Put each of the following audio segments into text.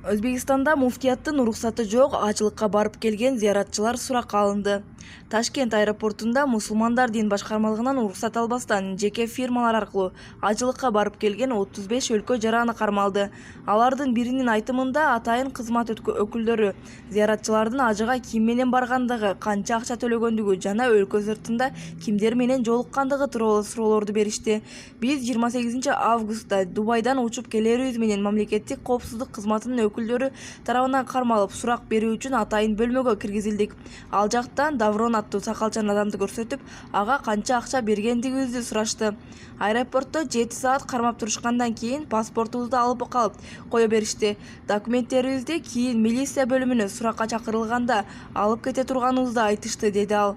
Өзбекстанда муфтияттын уруксаты жок ажылыкка барып келген зыяратчылар суракка алынды. Ташкент аэропортунда мусулмандар дин башкармалыгынан уруксат албастан жеке фирмалар аркылуу ажылыкка барып келген 35 өлкө жараны кармалды. Алардын биринин айтымында атайын кызмат өкүлдөрү зыяратчылардын ажыга ким менен баргандыгы, канча акча төлөгөндүгү жана өлкө сыртында кимдер менен жолуккандыгы тууралуу суроолорду беришти. Биз 28 августта Дубайдан учуп келерибиз менен мамлекеттик коопсуздук кызматынын өкүлдөрү тарабынан кармалып, сурак берүү үчүн атайын бөлмөгө киргизилдик. Ал жактан Даврон аттуу сакалчан адамды көрсөтүп, ага канча акча бергендигибизди сурашты. Аэропортто 7 саат кармап турушкандан кийин паспортубузду алып калып кое беришти. Документтерибизди кийин милиция бөлүмүнө суракка чакырылганда алып кете турганыбызды айтышты, деди ал.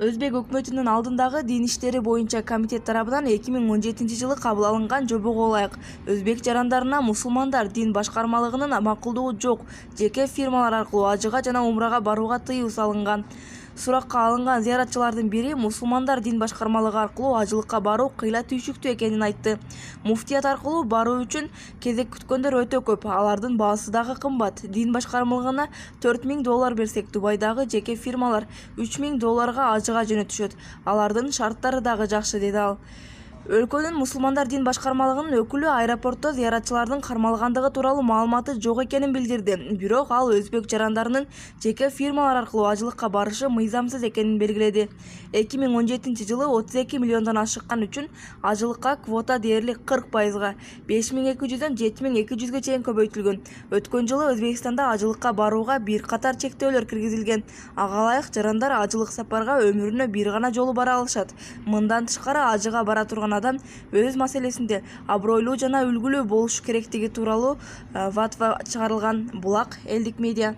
Өзбек өкмөтүнүн алдындагы дин иштери боюнча комитет тарабынан 2017 жылы кабыл алынган жобого ылайык өзбек жарандарына мусулмандар дин башкармалыгынын макулдугу жок жеке фирмалар аркылуу ажыга жана умрага барууга тыюу салынган. Суракка алынган зыяратчылардын бири мусулмандар дин башкармалыгы аркылуу ажылыкка баруу кыйла түйшүктүү экенин айтты. Муфтият аркылуу баруу үчүн кезек күткөндөр өтө көп, алардын баасы дагы кымбат. Дин башкармалыгына $4000 берсек, Дубайдагы жеке фирмалар $3000 ажыга жөнөтүшөт. Алардын шарттары дагы жакшы, деди ал. Өлкөнүн мусулмандар дин башкармалыгынын өкүлү аэропортто зыяратчылардын кармалгандыгы тууралуу маалыматы жок экенин билдирди. Бирок ал өзбек жарандарынын жеке фирмалар аркылуу ажылыкка барышы мыйзамсыз экенин белгиледи. 2017 жылы 32 миллиондон ашыккан үчүн ажылыкка квота дээрлик 40%га 5200дөн 7200ге чейин көбөйтүлгөн. Өткөн жылы Өзбекстанда ажылыкка барууга бир катар чектөөлөр киргизилген. Ага ылайык жарандар ажылык сапарга өмүрүнө бир гана жолу бара алышат. Мындан тышкары ажыга бара турган адам өз маселесинде абройлуу жана үлгүлүү болуш керектиги тууралуу фатва чыгарылган. Булак элдик медиа.